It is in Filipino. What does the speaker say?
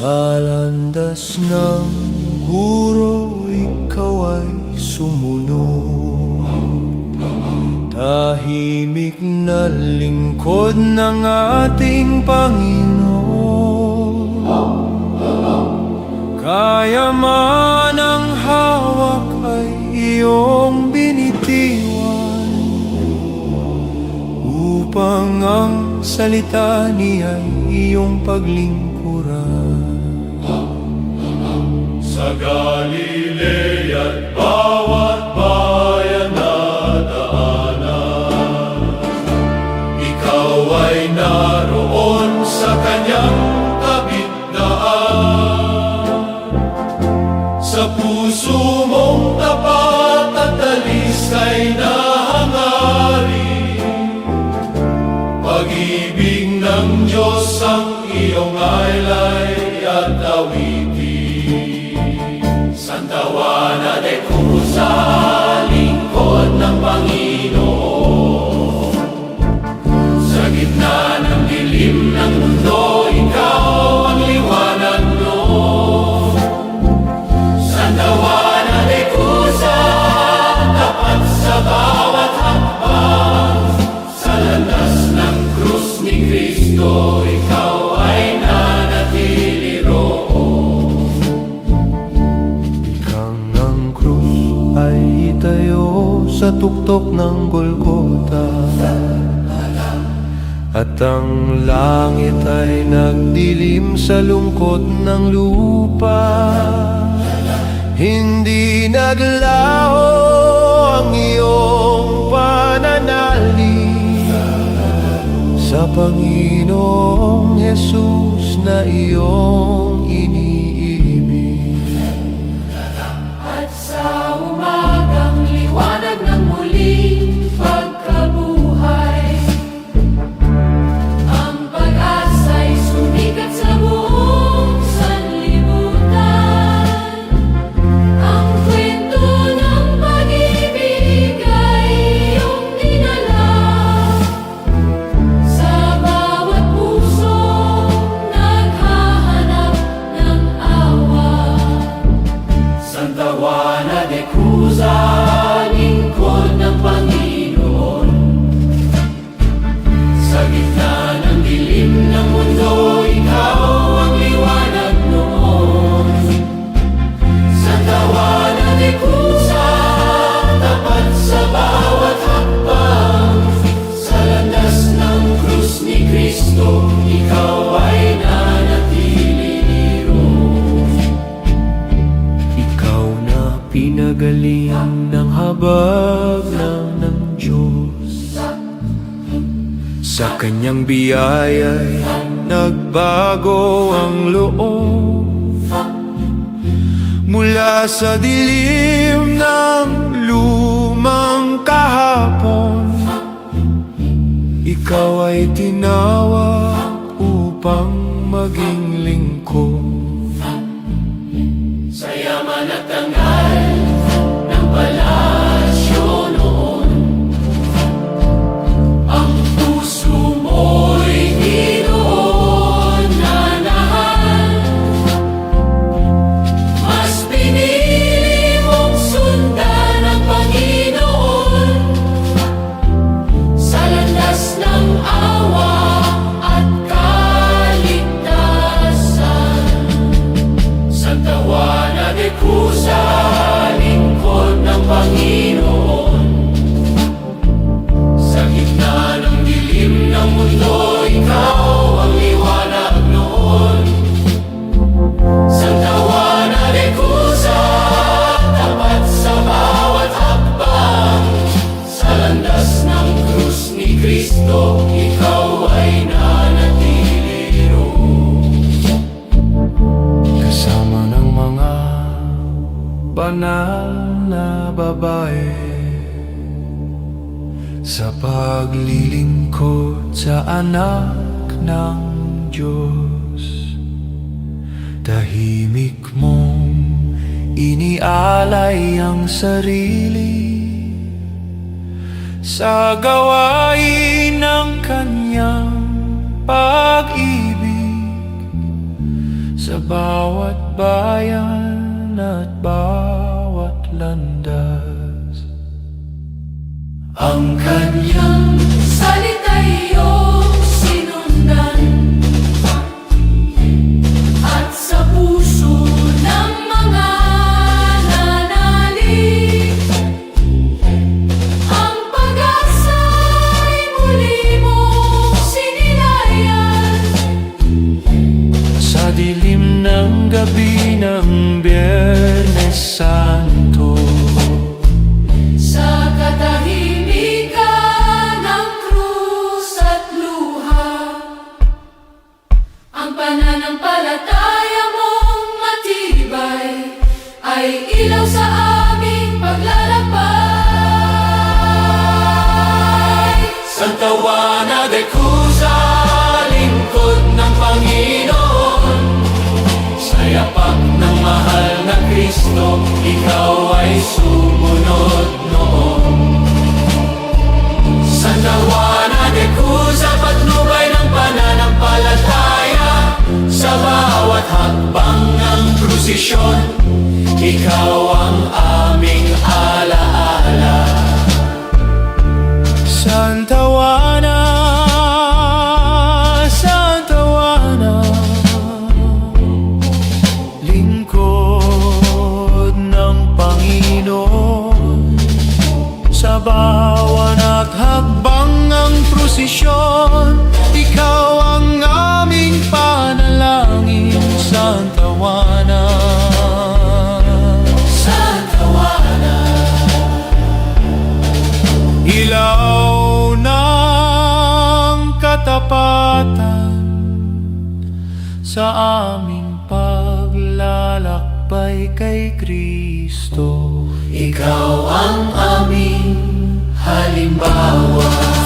Sa landas ng guro, ikaw ay sumunod. Tahimik na lingkod ng ating Panginoon. Kaya man ang hawak ay iyong binitiwan, upang ang salita niya'y iyong paglingkuran. Sa Galilea bawat bayan na daanan, ikaw ay naroon sa kanyang kabigdaan. Sa puso mong tapat at dalisay na hangarin, pag-ibig ng Diyos ang iyong alay at awitin. Santa Juana de Cruz, sa lingkod ng Panginoon. Sa gitna ng dilim ng mundo, ikaw ang liwanag noon. Santa Juana de Cruz, tapat sa bawat hakbang, sa landas ng krus ni Kristo, ikaw ay nanatili roon. Ikang ang krus ay itayo sa tuktok ng Golgota, at ang langit ay nagdilim sa lungkot ng lupa. Hindi naglaho ang iyong pananalig sa Panginoong Jesus na iyong iniibig. At sa umagang liwanag ng muling pagkabuhay, ang pag-asa'y sumikat sa buong sanlibutan. Ang kwento ng pag-ibig ay iyong dinala sa bawat pusong naghahanap ng awa. Santa Juana de Cruz, lingkod ng Panginoon. Sa gitna ng dilim ng mundo, ikaw ang liwanag noon. Santa Juana de Cruz, tapat sa bawat hakbang, sa landas ng krus ni Kristo, ikaw ay nanatili roon. Ikaw na pinagaling ng habag ng Diyos. Sa kanyang biyaya'y nagbago ang loob. Mula sa dilim ng lumang kahapon, ikaw ay tinawag upang maging lingkod. Sa yaman at tangal ng palasyo noon, ang puso mo'y ginoon na nahal. Mas pinili mong sundan ang Panginoon sa landas ng awa at kaligtasan. Santa Juana de Cruz, lingkod ng Panginoon. Sa gitna ng dilim ng mundo, ikaw ang liwanag noon. Santa Juana de Cruz, tapat sa bawat hakbang, sa landas ng krus ni Kristo, ikaw ay nanatili roon. Kasama ng mga banal na babae, sa paglilingkod sa anak ng Diyos. Tahimik mong inialay ang sarili sa gawain ng kanyang pag-ibig, sa bawat bayan at bawat landas. Ang kanyang Salita'y iyong sinundan, at sa puso ng mga nanalig, ang pag-asa'y muli mong sinilayan. sa dilim ng gabi ng Biyernes Santo, Sa katahimikan ng krus at luha, ang pananampalataya mong matibay ay ilaw sa aming paglalakbay. Santa Juana de Cuza, lingkod ng Panginoon, sa yapak ng mahal na Kristo, ikaw ay sumunod noon. Santa Juana de Cuza, patnubay ng pananampalataya, sa bawat hakbang ng prosesyon, ikaw ang aming alaala. Santa Juana, Santa Juana, lingkod ng Panginoon, sa bawat hakbang ng prosesyon, ikaw ang aming panalangin. Santa Juana, Santa Juana, ilaw ng katapatan sa aming paglalakbay kay Kristo. Ikaw ang aming halimbawa.